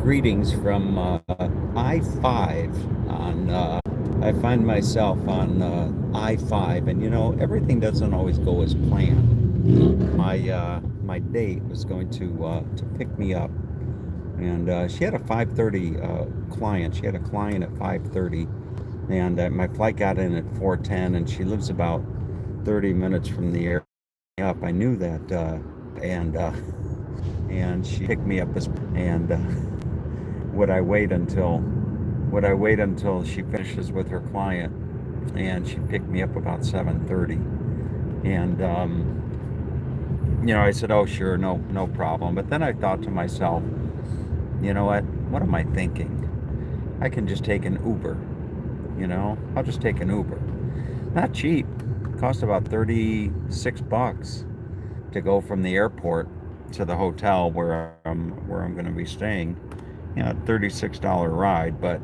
Greetings from I-5 on I find myself on I-5, and everything doesn't always go as planned. My date was going to pick me up, and she had a 5:30 client. She had a client at 5:30, and my flight got in at 4:10, and she lives about 30 minutes from the air up. I knew that, and and she picked me up and would I wait until she finishes with her client, and she picked me up about 7:30, and I said, oh sure, no problem. But then I thought to myself, you know what am I thinking? I can just take an Uber. I'll just take an Uber. Not cheap. Cost about 36 bucks to go from the airport to the hotel where I'm going to be staying. $36 ride, but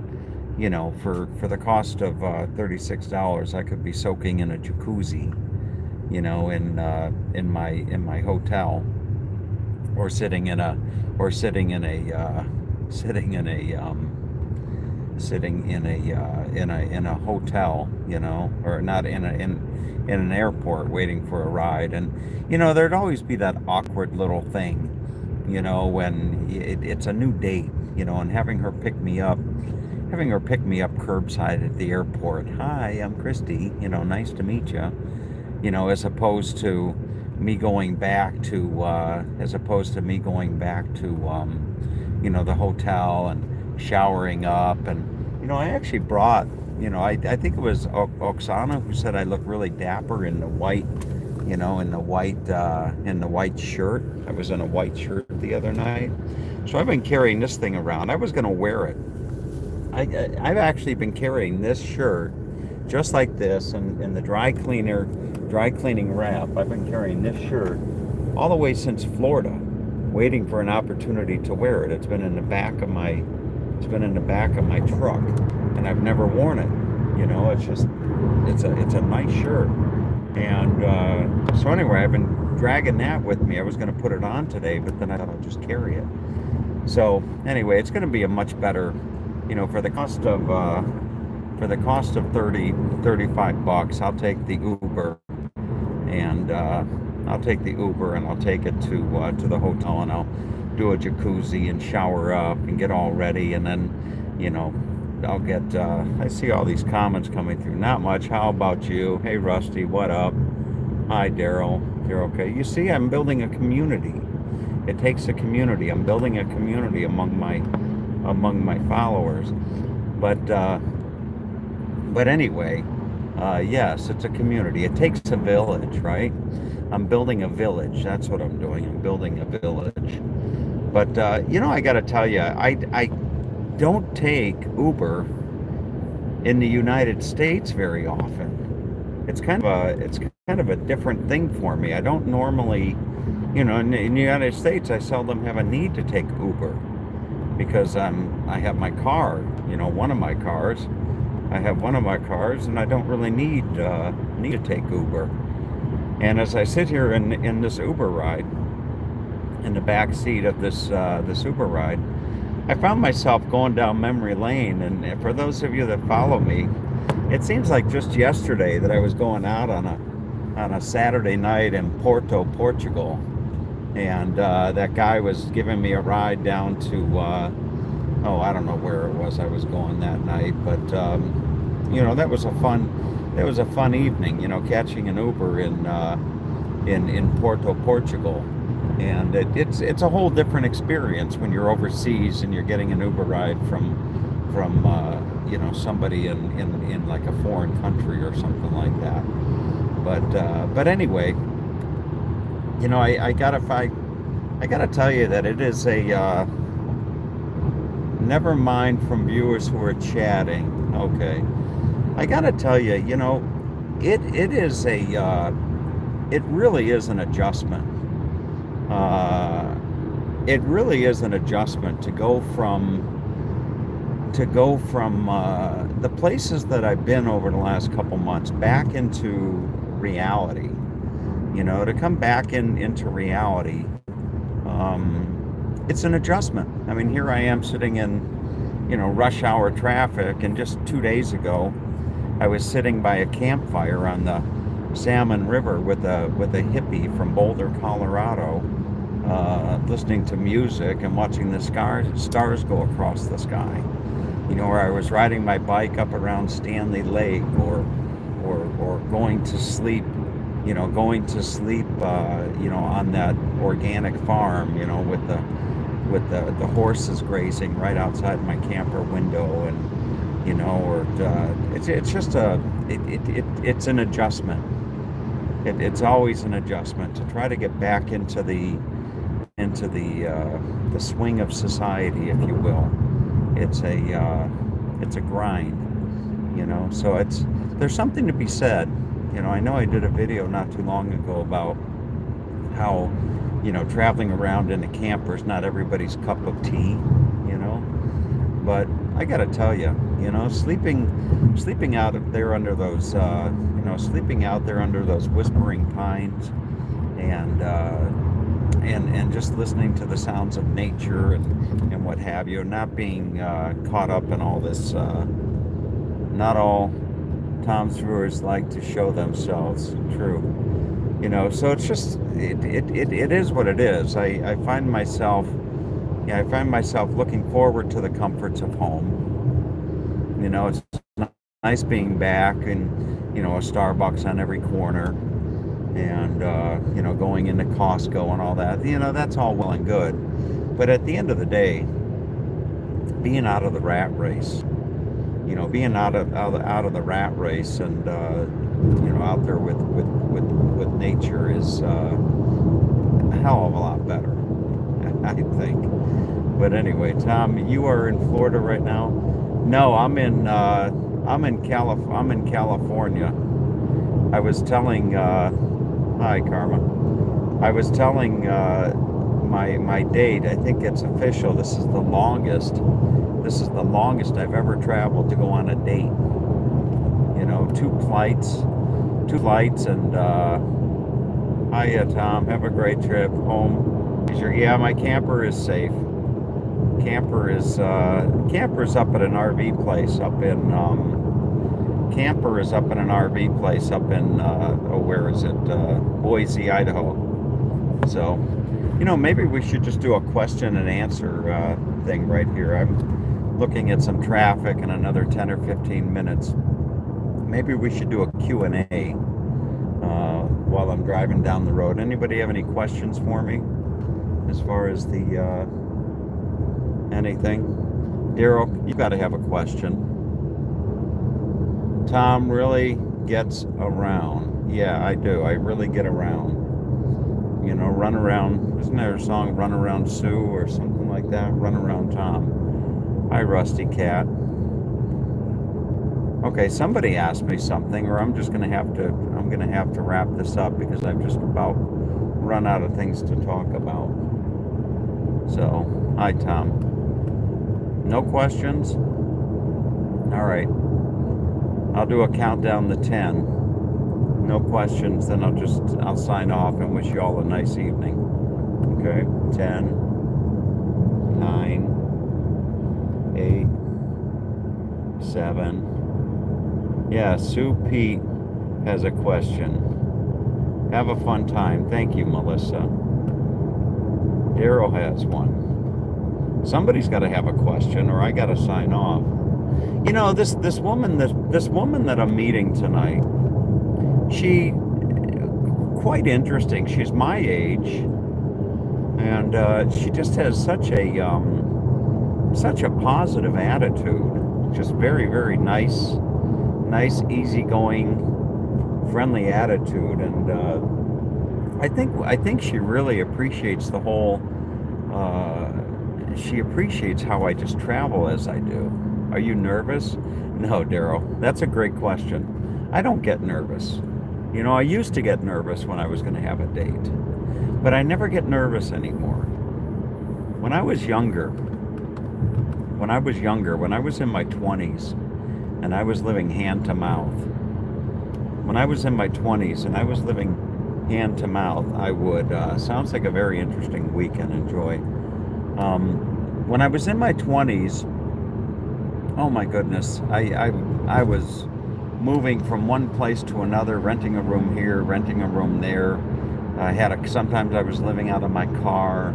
for the cost of $36, I could be soaking in a jacuzzi, in my hotel, or sitting in a in a hotel, or not in an airport waiting for a ride. And there'd always be that awkward little thing, when it's a new date, and having her pick me up curbside at the airport. Hi, I'm Christy. Nice to meet you. As opposed to me going back to the hotel and showering up. And I actually brought, I think it was Oksana who said I look really dapper in the white, in the white shirt. I was in a white shirt the other night, so I've been carrying this thing around. I was going to wear it. I've actually been carrying this shirt just like this, and the dry cleaning wrap. I've been carrying this shirt all the way since Florida, waiting for an opportunity to wear it. It's been in the back of my truck, and I've never worn it. It's a nice shirt. And so anyway, I've been dragging that with me. I was going to put it on today, but then I thought I'll just carry it. So anyway, it's going to be a much better, for the cost of 35 bucks, I'll take the Uber, and I'll take it to the hotel, and I'll do a jacuzzi and shower up and get all ready, and then I'll get I see all these comments coming through. Not much. How about you? Hey Rusty, what up? Hi Daryl. You're okay. You see, I'm building a community. It takes a community. I'm building a community among my followers. But anyway, yes, it's a community. It takes a village, right? I'm building a village. That's what I'm doing. I'm building a village. But I got to tell you, I don't take Uber in the United States very often. It's kind of a different thing for me. I don't normally, in the United States, I seldom have a need to take Uber because I have my car, one of my cars. I have one of my cars, and I don't really need to take Uber. And as I sit here in this Uber ride, in the back seat of this Uber ride, I found myself going down memory lane. And for those of you that follow me, it seems like just yesterday that I was going out on a Saturday night in Porto, Portugal, and that guy was giving me a ride down to I don't know where it was I was going that night, but that was a fun evening, catching an Uber in Porto, Portugal. And it's a whole different experience when you're overseas and you're getting an Uber ride from somebody in like a foreign country or something like that. But anyway, I gotta tell you that it is a never mind from viewers who are chatting. Okay, I gotta tell you, it is it really is an adjustment. It really is an adjustment to go from the places that I've been over the last couple months back into reality. To come back into reality, it's an adjustment. I mean, here I am sitting in, rush hour traffic, and just 2 days ago, I was sitting by a campfire on the Salmon River with a hippie from Boulder, Colorado, listening to music and watching the stars go across the sky. Where I was riding my bike up around Stanley Lake, or going to sleep, on that organic farm, with the horses grazing right outside my camper window, and or it's just it's an adjustment. It's always an adjustment to try to get back into the swing of society, if you will. It's a grind, So there's something to be said. I know I did a video not too long ago about how traveling around in a camper is not everybody's cup of tea, you know. But I gotta tell you, sleeping out there under those, sleeping out there under those whispering pines, and and just listening to the sounds of nature, and what have you, not being caught up in all this. Not all Tom Stewards like to show themselves. True. So it's just it is what it is. I find myself, I find myself looking forward to the comforts of home. It's nice being back, and a Starbucks on every corner, and going into Costco and all that. That's all well and good, but at the end of the day, being out of the rat race, being out of the rat race, and out there with nature is a hell of a lot better, I think. But anyway, Tom, you are in Florida right now? No, I'm in California. I was telling hi Karma. I was telling my date. I think it's official. This is the longest. This is the longest I've ever traveled to go on a date. Two flights, and hiya Tom. Have a great trip home. Yeah, my camper is safe. Camper's up at an RV place up in camper is up in an RV place up in where is it? Boise, Idaho. So, maybe we should just do a question and answer thing right here. I'm looking at some traffic in another 10 or 15 minutes. Maybe we should do a Q&A while I'm driving down the road. Anybody have any questions for me as far as the anything? Daryl, you got to have a question. Tom really gets around. Yeah, I do. I really get around. Run around. Isn't there a song, Run Around Sue, or something like that? Run Around Tom. Hi, Rusty Cat. Okay, somebody asked me something, or I'm going to have to wrap this up, because I've just about run out of things to talk about. So, hi, Tom. No questions? All right. I'll do a countdown to 10. No questions, then I'll sign off and wish you all a nice evening. Okay? 10, 9, 8, 7. Yeah, Sue Pete has a question. Have a fun time. Thank you, Melissa. Daryl has one. Somebody's got to have a question, or I got to sign off. This woman that I'm meeting tonight, she quite interesting. She's my age, and she just has such a positive attitude. Just very, very nice, easygoing, friendly attitude, and I think she really appreciates the whole. She appreciates how I just travel as I do. Are you nervous? No, Daryl. That's a great question. I don't get nervous. I used to get nervous when I was going to have a date, but I never get nervous anymore. When I was younger, when I was in my 20s, and I was living hand to mouth. When I was in my 20s and I was living hand to mouth, I would, sounds like a very interesting weekend, enjoy. When I was in my 20s, oh my goodness, I was moving from one place to another, renting a room here, renting a room there. Sometimes I was living out of my car.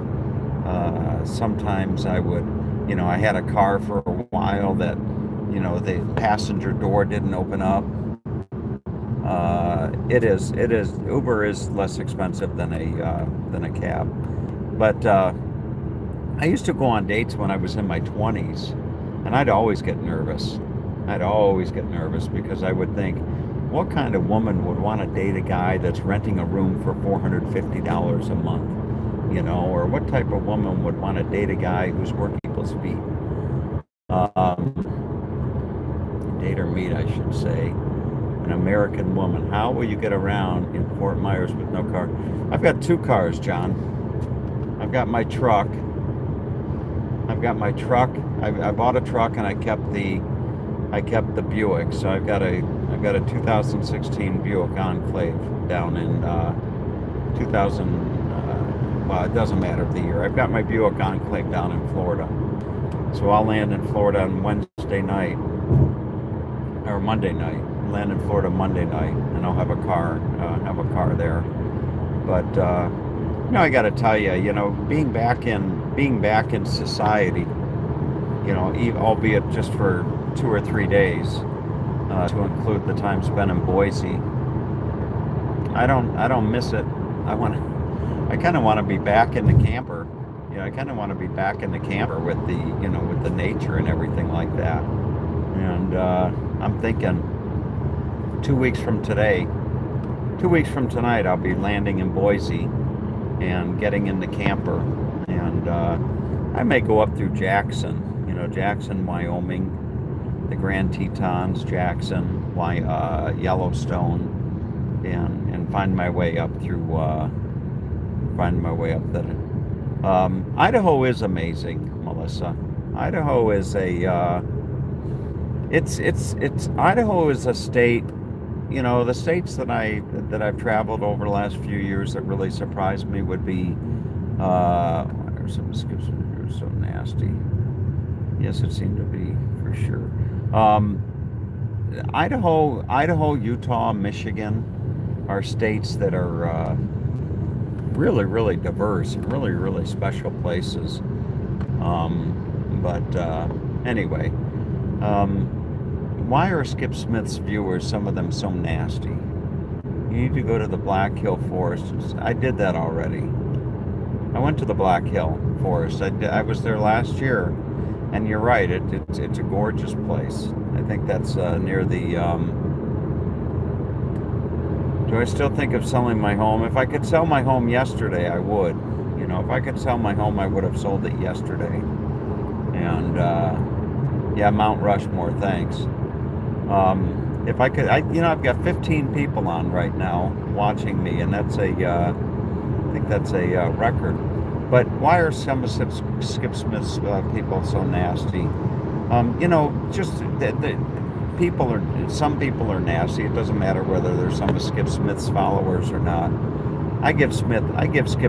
Sometimes I would, I had a car for a while that, the passenger door didn't open up. Uber is less expensive than a cab. But I used to go on dates when I was in my 20s, and I'd always get nervous. I'd always get nervous because I would think, what kind of woman would want to date a guy that's renting a room for $450 a month? Or what type of woman would want to date a guy who's working people's feet? Date or meet, I should say. An American woman. How will you get around in Fort Myers with no car? I've got two cars, John. I've got my truck. I bought a truck and I kept the Buick. So I've got a 2016 Buick Enclave down in 2000. Well, it doesn't matter the year. I've got my Buick Enclave down in Florida. So I'll land in Florida on Wednesday night or Monday night. Land in Florida Monday night, and I'll have a car there. But I got to tell you, being back in society, albeit just for 2 or 3 days, to include the time spent in Boise. I don't miss it. I kind of want to be back in the camper. I kind of want to be back in the camper with the nature and everything like that. And I'm thinking 2 weeks from tonight, I'll be landing in Boise and getting in the camper. And I may go up through Jackson, Jackson, Wyoming, the Grand Tetons, Jackson, Yellowstone, and find my way up there. Idaho is amazing, Melissa. Idaho is Idaho is a state. The states that I've traveled over the last few years that really surprised me would be some skips are so nasty. Yes, it seemed to be for sure. Idaho, Utah, Michigan are states that are really, really diverse and really, really special places. But anyway. Why are Skip Smith's viewers, some of them, so nasty? You need to go to the Black Hill Forest. I did that already. I went to the Black Hill Forest. I was there last year, and you're right. It's a gorgeous place. I think that's near the. Do I still think of selling my home? If I could sell my home yesterday, I would. If I could sell my home, I would have sold it yesterday. And yeah, Mount Rushmore, thanks. If I could, I've got 15 people on right now watching me, and I think that's a record. But why are some of Skip Smith's people so nasty? Some people are nasty. It doesn't matter whether they're some of Skip Smith's followers or not. I give Skip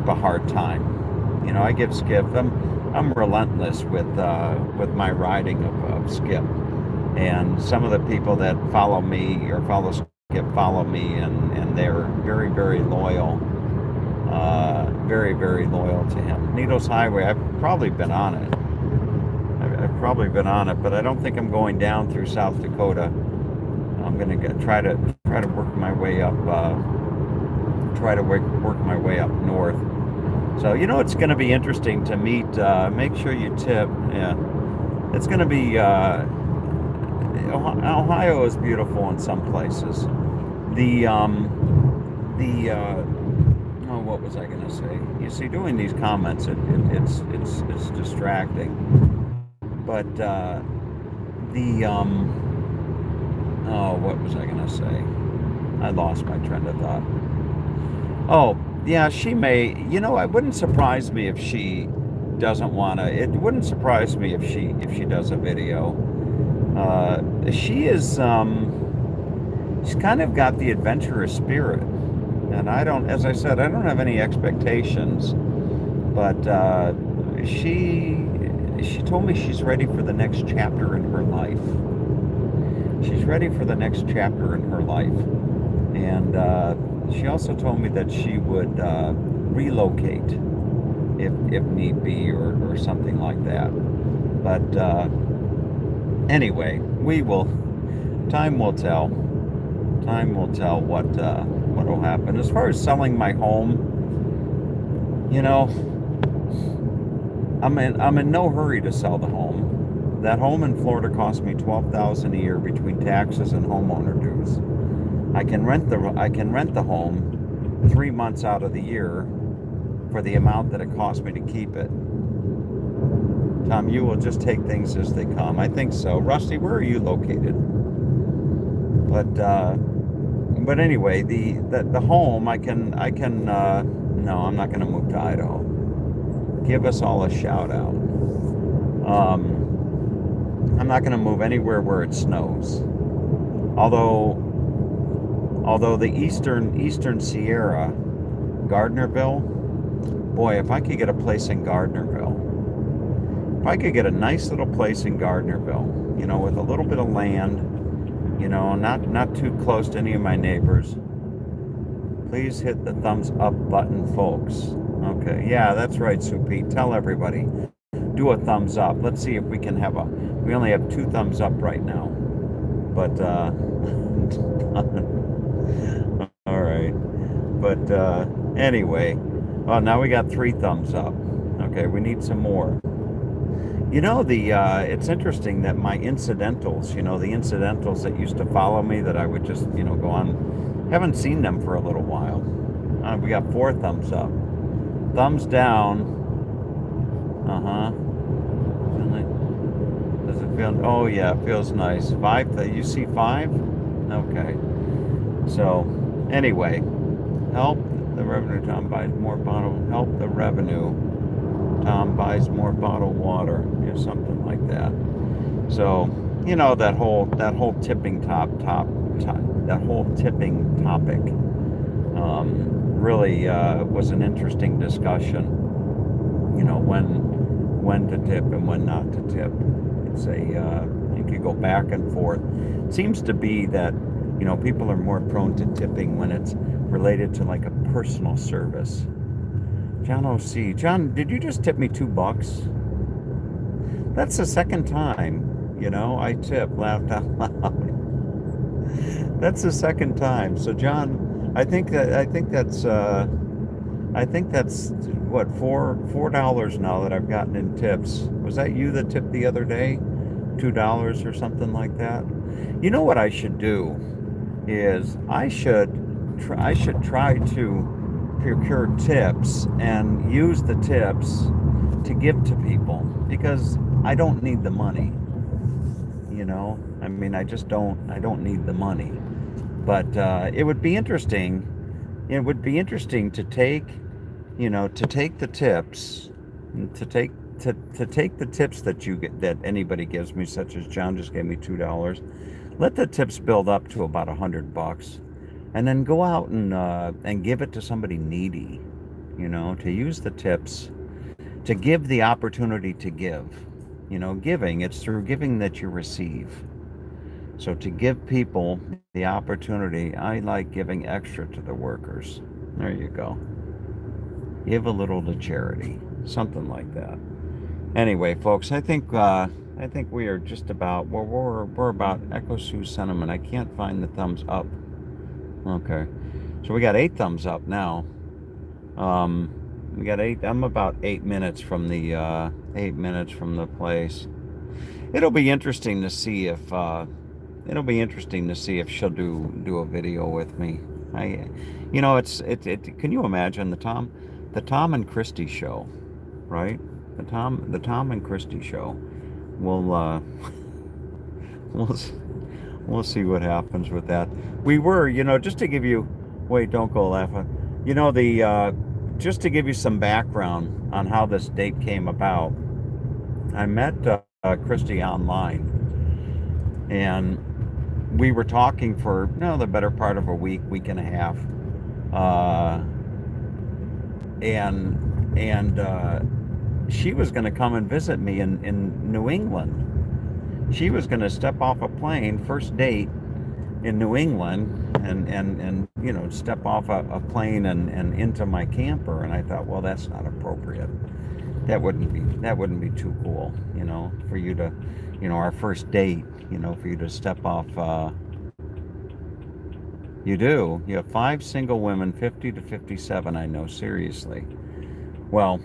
a hard time. I give Skip. I'm relentless with my riding of Skip. And some of the people that follow me or follow Skip follow me, and they're very, very loyal, very, very loyal to him. Needles Highway, I've probably been on it. But I don't think I'm going down through South Dakota. I'm gonna try to work my way up. Work my way up north. So it's going to be interesting to meet. Make sure you tip. Yeah, it's going to be. Ohio is beautiful in some places. What was I going to say? You see, doing these comments, it's distracting. But what was I going to say? I lost my train of thought. Oh, yeah, she may. It wouldn't surprise me if she doesn't want to. It wouldn't surprise me if she does a video. She's kind of got the adventurous spirit, and as I said, I don't have any expectations, but she she told me she's ready for the next chapter in her life. She's ready for the next chapter in her life. And she also told me that she would relocate if need be, or something like that. But anyway, we will. Time will tell. Time will tell what will happen. As far as selling my home, you know, I'm in no hurry to sell the home. That home in Florida cost me $12,000 a year between taxes and homeowner dues. I can rent the home 3 months out of the year for the amount that it cost me to keep it. Tom, you will just take things as they come. I think so. Rusty, where are you located? But anyway, the home I can no, I'm not going to move to Idaho. Give us all a shout out. I'm not going to move anywhere where it snows. Although the Eastern Sierra, Gardnerville, boy, if I could get a place in Gardnerville, if I could get a nice little place in Gardnerville, with a little bit of land, not too close to any of my neighbors, please hit the thumbs up button, folks. Okay, yeah, that's right, Sue Pete. Tell everybody. Do a thumbs up. Let's see if we can we only have 2 thumbs up right now. But, all right. But, anyway, well, now we got 3 thumbs up. Okay, we need some more. It's interesting that my incidentals, the incidentals that used to follow me that I would just, go on, haven't seen them for a little while. We got 4 thumbs up. Thumbs down. Uh-huh. Does it feel, oh yeah, it feels nice. 5, you see 5? Okay. So, anyway, help the revenue, Tom buys more help the revenue, Tom buys more bottled water, something like that. So, that whole tipping that whole tipping topic, really was an interesting discussion. When to tip and when not to tip. You could go back and forth. It seems to be that people are more prone to tipping when it's related to like a personal service. John O.C. John, did you just tip me $2? That's the second time, I tip, laughed out loud. That's the second time. So John, I think that's what, $4 now that I've gotten in tips. Was that you that tipped the other day? $2 or something like that? You know what I should do is I should try to procure tips and use the tips to give to people, because I don't need the money. I just don't need the money. But it would be interesting. It would be interesting to take, to take the tips, to take the tips that you get, that anybody gives me, such as John just gave me $2. Let the tips build up to about $100, and then go out and give it to somebody needy. To use the tips to give the opportunity to give. Giving, it's through giving that you receive. So to give people the opportunity, I like giving extra to the workers. There you go. Give a little to charity, something like that. Anyway, folks, I think we are just about, we're about Echo Sioux Sentiment. I can't find the thumbs up. Okay, so we got 8 thumbs up now. We got 8. I'm about 8 minutes from the 8 minutes from the place. It'll be interesting to see if she'll do a video with me. Can you imagine the Tom and Christy show, right? The Tom and Christy show. We'll we'll see what happens with that. We were, just to give you, wait, don't go laughing. Just to give you some background on how this date came about, I met Christy online, and we were talking for the better part of a week and a half, and she was going to come and visit me in New England. She was going to step off a plane, first date in New England, and step off a plane and into my camper. And I thought, well, that's not appropriate. That wouldn't be too cool, for you to, our first date, for you to step off. You do. You have 5 single women, 50 to 57. I know, seriously. Well,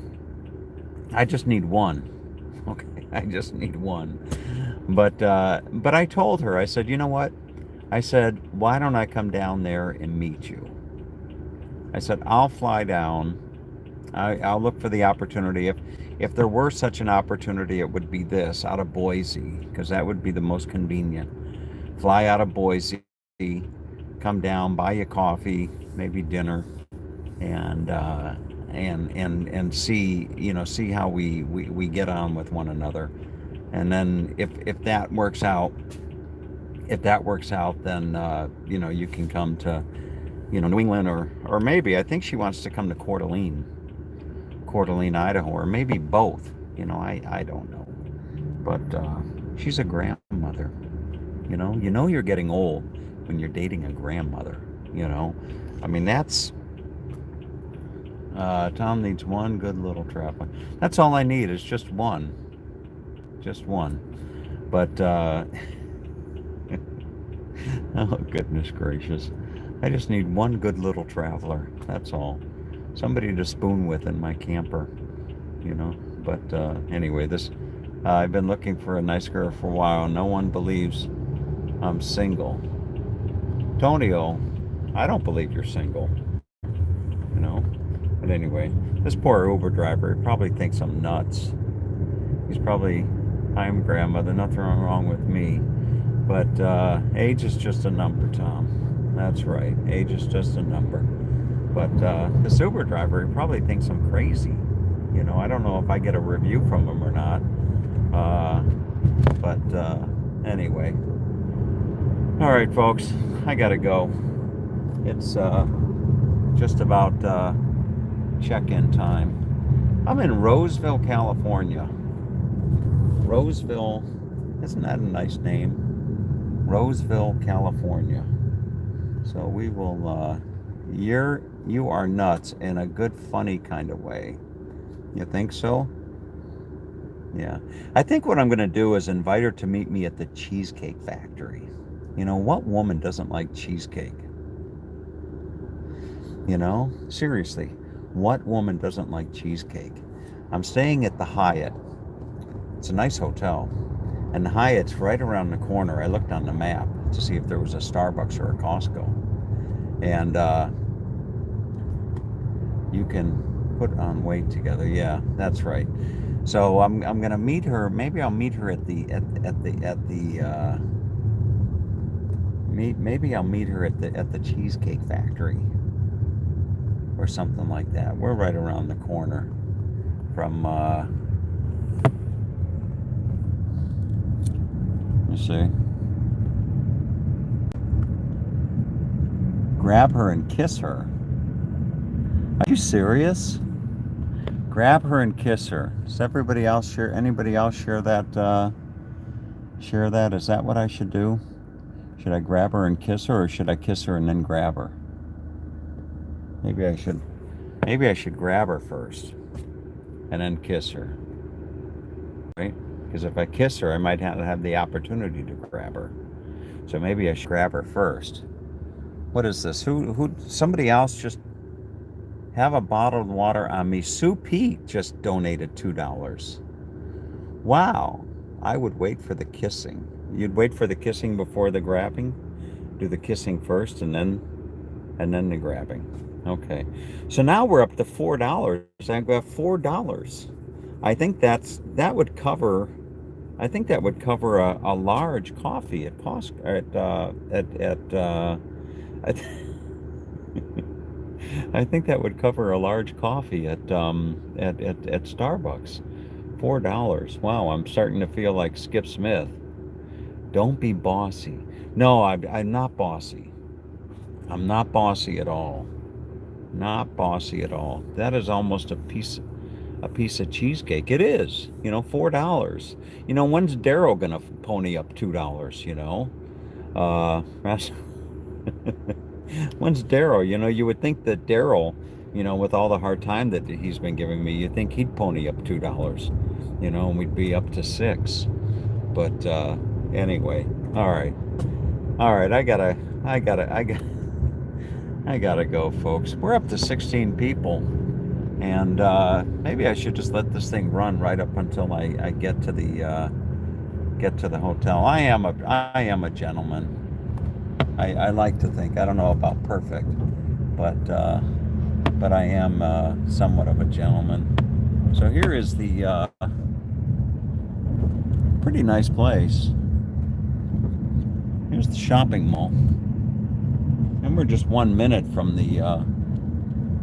I just need one. Okay, I just need one. But I told her, I said, you know what? I said, why don't I come down there and meet you? I said, I'll fly down. I'll look for the opportunity. If there were such an opportunity, it would be this, out of Boise, because that would be the most convenient. Fly out of Boise, come down, buy you coffee, maybe dinner, and see how we get on with one another. And then if that works out, then you can come to New England, or maybe I think she wants to come to Coeur d'Alene, Idaho, or maybe both. I don't know. But she's a grandmother. You're getting old when you're dating a grandmother. I mean, that's Tom needs one good little traveler. That's all I need is just one. Just one. But oh goodness gracious. I just need one good little traveler. That's all. Somebody to spoon with in my camper, But anyway, I've been looking for a nice girl for a while. No one believes I'm single. Tonio, I don't believe you're single, But anyway, this poor Uber driver, he probably thinks I'm nuts. He's probably, I'm grandmother, nothing wrong with me. But age is just a number, Tom. That's right. Age is just a number. But this Uber driver, he probably thinks I'm crazy. I don't know if I get a review from him or not. But anyway. All right, folks. I got to go. It's just about check-in time. I'm in Roseville, California. Roseville, isn't that a nice name? Roseville, California. So we will, you are nuts in a good, funny kind of way. You think so? Yeah. I think what I'm going to do is invite her to meet me at the Cheesecake Factory. What woman doesn't like cheesecake? Seriously, what woman doesn't like cheesecake? I'm staying at the Hyatt. It's a nice hotel. And the Hyatt's right around the corner. I looked on the map to see if there was a Starbucks or a Costco. And you can put on weight together. Yeah, that's right. So I'm gonna meet her. Maybe I'll meet her maybe I'll meet her at the Cheesecake Factory or something like that. We're right around the corner from let me see. Grab her and kiss her. Are you serious? Grab her and kiss her. Does everybody else share? Anybody else share that? Share that? Is that what I should do? Should I grab her and kiss her, or should I kiss her and then grab her? Maybe I should. Maybe I should grab her first, and then kiss her. Right? Because if I kiss her, I might have the opportunity to grab her. So maybe I should grab her first. What is this? Who? Somebody else just have a bottle of water on me. Sue Pete just donated $2. Wow. I would wait for the kissing. You'd wait for the kissing before the grabbing? Do the kissing first and then the grabbing. Okay. So now we're up to $4. I've got $4. I think that would cover a large coffee at Costco I think that would cover a large coffee at Starbucks. $4. Wow, I'm starting to feel like Skip Smith. Don't be bossy. No, I'm not bossy. I'm not bossy at all. Not bossy at all. That is almost a piece a piece of cheesecake. It is, $4. When's Daryl gonna pony up $2? That's When's Daryl? You would think that Daryl, with all the hard time that he's been giving me, you'd think he'd pony up $2, and we'd be up to six. But anyway, all right, all right. I gotta go, folks. We're up to 16 people, and maybe I should just let this thing run right up until I get to the hotel. I am a gentleman. I like to think. I don't know about perfect, but I am somewhat of a gentleman. So here is the pretty nice place. Here's the shopping mall, and we're just 1 minute from the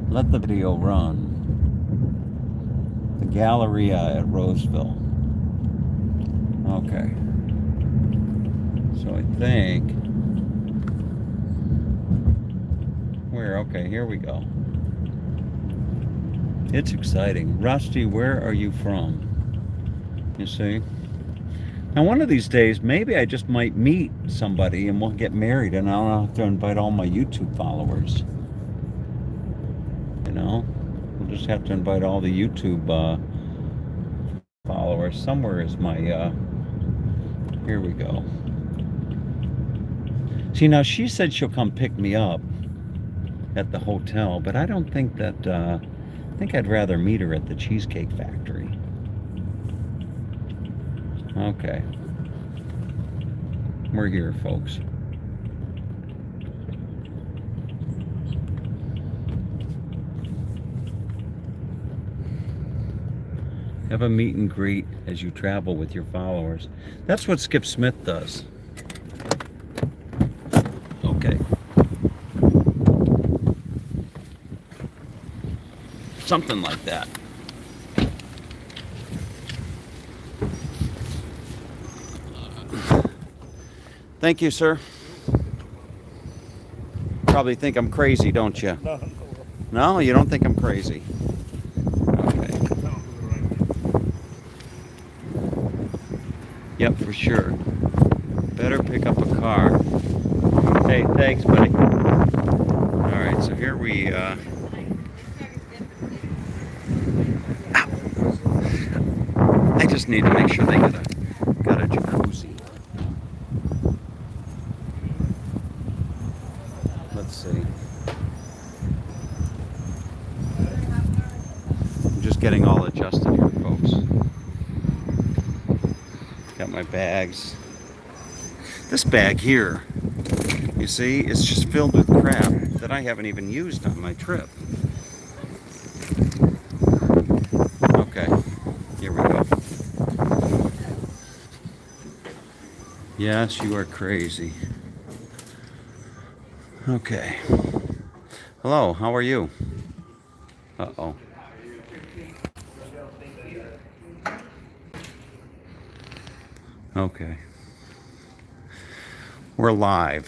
let the video run. The Galleria at Roseville. Okay. So I think okay, here we go. It's exciting. Rusty, where are you from? You see? Now, one of these days, maybe I just might meet somebody and we'll get married, and I'll have to invite all my YouTube followers. We'll just have to invite all the YouTube followers. Somewhere is my, here we go. See, now she said she'll come pick me up at the hotel, but I don't think that, I think I'd rather meet her at the Cheesecake Factory. Okay. We're here, folks. Have a meet and greet as you travel with your followers. That's what Skip Smith does. Okay. Something like that. Thank you, sir. Probably think I'm crazy, don't you? No, you don't think I'm crazy. Okay. Yep, for sure. Better pick up a car. Hey, thanks, buddy. All right, so here we I just need to make sure they got a jacuzzi. Let's see. I'm just getting all adjusted here, folks. Got my bags. This bag here, you see, it's just filled with crap that I haven't even used on my trip. Okay, here we go. Yes, you are crazy. Okay. Hello, how are you? Uh-oh. Okay. We're live.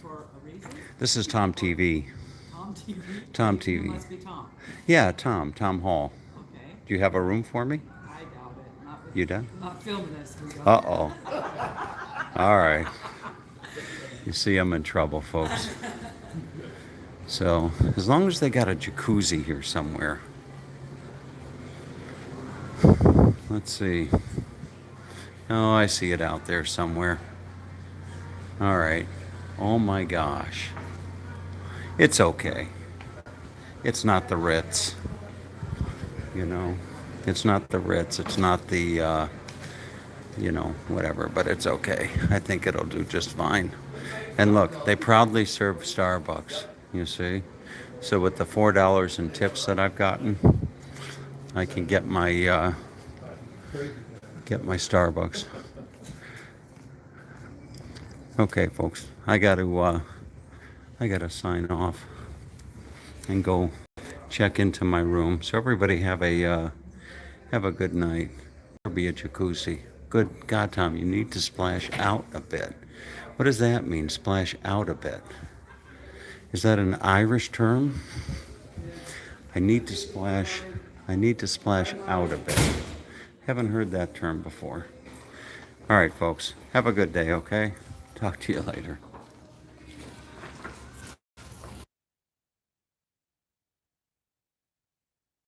For a reason? This is Tom TV. Tom TV? Tom TV. You must be Tom. Yeah, Tom Hall. Okay. Do you have a room for me? I doubt it. Not with, You done? Not filming this. Uh-oh. All right. You see, I'm in trouble, folks. So, as long as they got a jacuzzi here somewhere. Let's see. Oh, I see it out there somewhere. All right. Oh my gosh. It's okay. It's not the Ritz. It's not the Ritz. It's not the, whatever, but it's okay. I think it'll do just fine. And look, they proudly serve Starbucks, you see? So with the $4 in tips that I've gotten, I can get my Starbucks. Okay, folks, I gotta sign off and go check into my room. So everybody have a good night. There'll be a jacuzzi. Good God, Tom, you need to splash out a bit. What does that mean, splash out a bit? Is that an Irish term? I need to splash I need to splash out a bit. Haven't heard that term before. All right, folks. Have a good day, okay? Talk to you later.